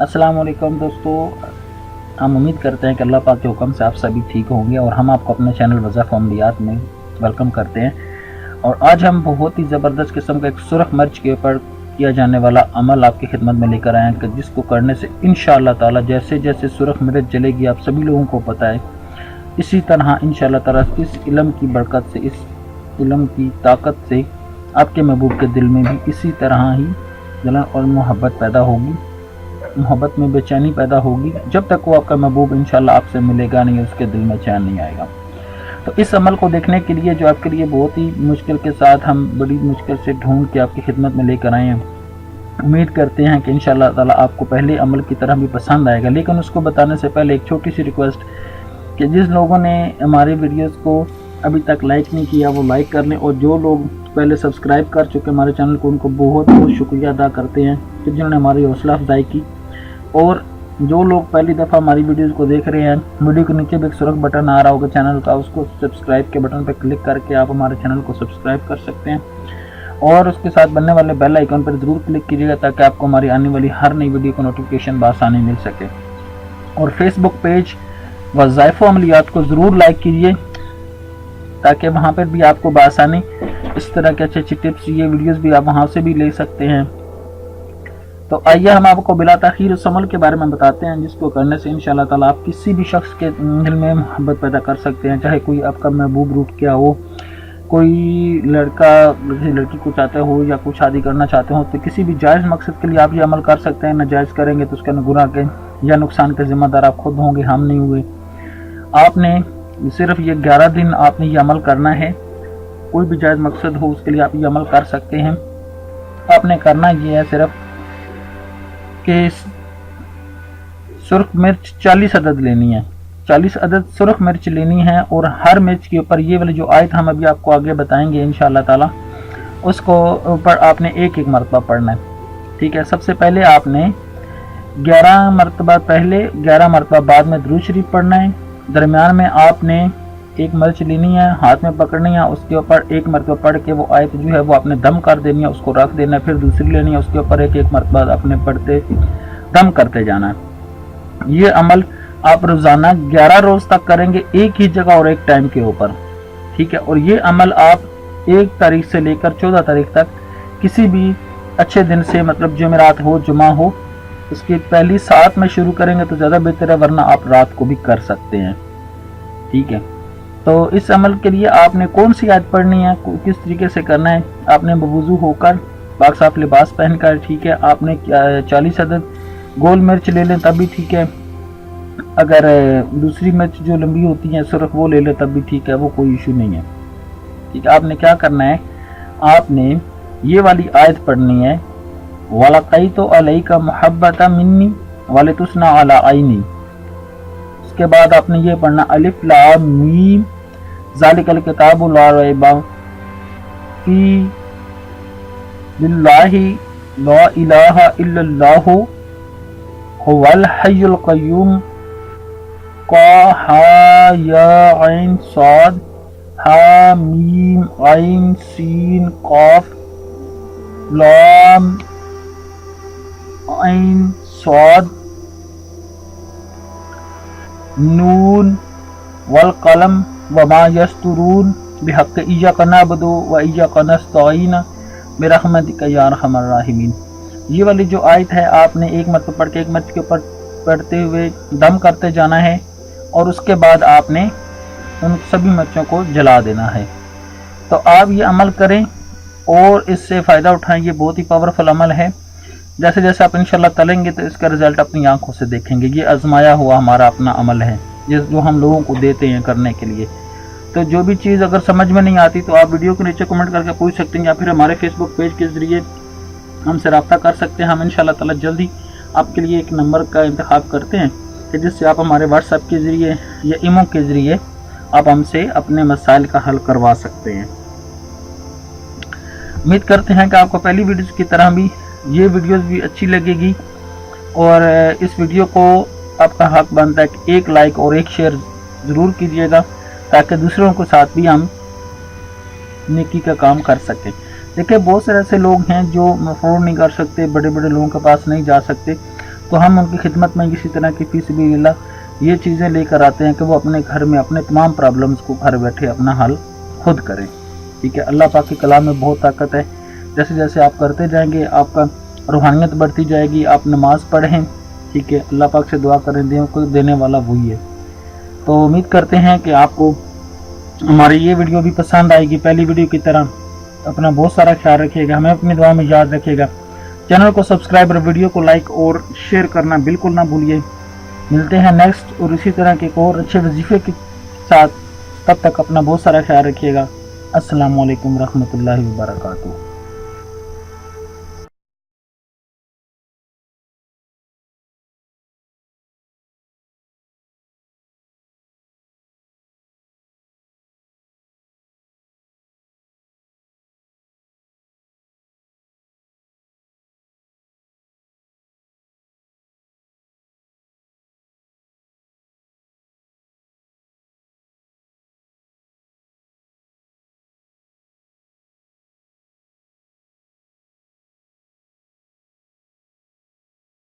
अस्सलाम वालेकुम दोस्तों, हम उम्मीद करते हैं कि अल्लाह पाक के हुक्म से आप सभी ठीक होंगे और हम आपको अपने चैनल वज़ा फैमिलियात में वेलकम करते हैं। और आज हम बहुत ही ज़बरदस्त किस्म का एक सुरख मिर्च के ऊपर किया जाने वाला अमल आपकी खिदमत में लेकर आए हैं कि जिसको करने से इंशाअल्लाह ताला जैसे जैसे सुरख मिर्च जलेगी आप सभी लोगों को पता है, इसी तरह इंशाअल्लाह ताला इस इल्म की बरकत से, इस इल्म की ताकत से आपके महबूब के दिल में भी इसी तरह ही जलन और मोहब्बत पैदा होगी, मोहब्बत में बेचैनी पैदा होगी। जब तक वो आपका महबूब इंशाल्लाह आपसे मिलेगा नहीं, उसके दिल में चैन नहीं आएगा। तो इस अमल को देखने के लिए जो आपके लिए बहुत ही मुश्किल के साथ हम बड़ी मुश्किल से ढूंढ के आपकी खिदमत में लेकर आए हैं, उम्मीद करते हैं कि इंशाल्लाह ताला आपको पहले अमल की तरह भी पसंद आएगा। लेकिन उसको बताने से पहले एक छोटी सी रिक्वेस्ट कि जिस लोगों ने हमारे वीडियोस को अभी तक लाइक नहीं किया वो लाइक कर लें, और जो लोग पहले सब्सक्राइब कर चुके हमारे चैनल को उनको बहुत बहुत शुक्रिया अदा करते हैं कि जिन्होंने हमारी हौसला अफजाई की। और जो लोग पहली दफ़ा हमारी वीडियोस को देख रहे हैं, वीडियो के नीचे भी एक सुरख बटन आ रहा होगा चैनल का, उसको सब्सक्राइब के बटन पर क्लिक करके आप हमारे चैनल को सब्सक्राइब कर सकते हैं और उसके साथ बनने वाले बेल आइकन पर ज़रूर क्लिक कीजिएगा ताकि आपको हमारी आने वाली हर नई वीडियो का नोटिफिकेशन बआसानी मिल सके। और फेसबुक पेज वज़ाइफ़ अमलियात को ज़रूर लाइक कीजिए ताकि वहाँ पर भी आपको बआसानी इस तरह के अच्छे अच्छे टिप्स, ये वीडियोस भी आप वहाँ से भी ले सकते हैं। तो आइए हम आपको बिला ताखीर उस अमल के बारे में बताते हैं जिसको करने से इंशाअल्लाह ताला आप किसी भी शख्स के दिल में मोहब्बत पैदा कर सकते हैं। चाहे कोई आपका महबूब रूठ क्या हो, कोई लड़का लड़की को चाहते हो या कुछ शादी करना चाहते हो, तो किसी भी जायज़ मकसद के लिए आप ये अमल कर सकते हैं। नाजायज़ करेंगे तो उसके गुनाह के या नुकसान के ज़िम्मेदार आप खुद होंगे, हम नहीं हुए। आपने सिर्फ ये 11 दिन आपने ये अमल करना है। कोई भी जायज़ मकसद हो उसके लिए आप ये अमल कर सकते हैं। आपने करना ये है सिर्फ कि सुरख मिर्च 40 अदद लेनी है, 40 अदद सुरख मिर्च लेनी है। और हर मिर्च के ऊपर ये वाली जो आयत हम अभी आपको आगे बताएंगे इंशाअल्लाह ताला, उसको ऊपर आपने एक एक मरतबा पढ़ना है। ठीक है, सबसे पहले आपने 11 मरतबा पहले, 11 मरतबा बाद में दुरूद शरीफ पढ़ना है। दरमियान में आपने एक मिर्च लेनी है, हाथ में पकड़नी है, उसके ऊपर एक मरतबा पढ़ के वो आयत जो है वो आपने दम कर देनी है, उसको रख देना है। फिर दूसरी लेनी है, उसके ऊपर एक एक मरतबा आपने पढ़ते दम करते जाना है। ये अमल आप रोज़ाना 11 रोज़ तक करेंगे, एक ही जगह और एक टाइम के ऊपर। ठीक है, और ये अमल आप 1 तारीख से लेकर 14 तारीख तक किसी भी अच्छे दिन से, मतलब जुमेरात हो, जुमा हो, उसकी पहली साथ में शुरू करेंगे तो ज़्यादा बेहतर है, वरना आप रात को भी कर सकते हैं। ठीक है, तो इस अमल के लिए आपने कौन सी आयत पढ़नी है, किस तरीके से करना है। आपने बवुज़ू होकर पाक साफ लिबास पहनकर, ठीक है, आपने 40 अदद गोल मिर्च ले लें तब भी ठीक है। अगर दूसरी मिर्च जो लंबी होती है सुरख वो ले लें तब भी ठीक है, वो कोई इशू नहीं है। ठीक है, आपने क्या करना है, आपने ये वाली आयत पढ़नी है, वलक़ैतु अलैका मुहब्बता मिन्नी वलितुस्ना अला आइनी। उसके बाद आपने ये पढ़ना अलिफ लाम मीम ज़ालिकल किताबु ला रैबा फी बिल्लाहि ला इलाहा इल्लल्लाहु हुवल हय्युल क़य्यूम क़ा हा या ऐन साद हा मीम ऐन सीन क़ाफ लाम ऐन साद नून वल कलम वमा यस्तुरून बिहक़्क़ इय्याका नअबुदु व इय्याका नस्तईन बिरहमतिका या अरहमर राहिमीन। ये वाली जो आयत है आपने एक मरतबा पढ़ के एक मिर्च के ऊपर पढ़ते हुए दम करते जाना है और उसके बाद आपने उन सभी मिर्चों को जला देना है। तो आप ये अमल करें और इससे फ़ायदा उठाएं, ये बहुत ही पावरफुल अमल है। जैसे जैसे आप इंशाल्लाह तलेंगे तो इसका रिज़ल्ट अपनी आंखों से देखेंगे। ये आजमाया हुआ हमारा अपना अमल है जो हम लोगों को देते हैं करने के लिए। तो जो भी चीज़ अगर समझ में नहीं आती तो आप वीडियो के नीचे कमेंट करके पूछ सकते हैं या फिर हमारे फेसबुक पेज के ज़रिए हमसे रब्ता कर सकते हैं। हम इंशाल्लाह ताला जल्दी आपके लिए एक नंबर का इंतखाब करते हैं कि जिससे आप हमारे व्हाट्सएप के ज़रिए या ईमो के ज़रिए आप हमसे अपने मसाइल का हल करवा सकते हैं। उम्मीद करते हैं कि आपको पहली वीडियोज़ की तरह भी ये वीडियोस भी अच्छी लगेगी और इस वीडियो को आपका हक बनता है कि एक लाइक और एक शेयर ज़रूर कीजिएगा ताकि दूसरों के साथ भी हम नेकी का काम कर सकें। देखिए बहुत सारे ऐसे लोग हैं जो अफोर्ड नहीं कर सकते, बड़े बड़े लोगों के पास नहीं जा सकते, तो हम उनकी खिदमत में इसी तरह की फी सबिलिल्लाह ये चीज़ें लेकर आते हैं कि वो अपने घर में अपने तमाम प्रॉब्लम्स को घर बैठे अपना हल खुद करें। ठीक है, अल्लाह पाक के कलाम में बहुत ताकत है। जैसे जैसे आप करते जाएंगे आपका रूहानियत बढ़ती जाएगी। आप नमाज पढ़ें, ठीक है, अल्लाह पाक से दुआ करें, देने वाला वही है। तो उम्मीद करते हैं कि आपको हमारी ये वीडियो भी पसंद आएगी। पहली वीडियो की तरह अपना बहुत सारा ख्याल रखिएगा, हमें अपनी दुआ में याद रखिएगा। चैनल को सब्सक्राइब और वीडियो को लाइक और शेयर करना बिल्कुल ना भूलिए। मिलते हैं नेक्स्ट और इसी तरह के एक और अच्छे वजीफे के साथ। तब तक अपना बहुत सारा ख्याल रखिएगा। अस्सलामु अलैकुम रहमतुल्लाहि व बरकातुहू।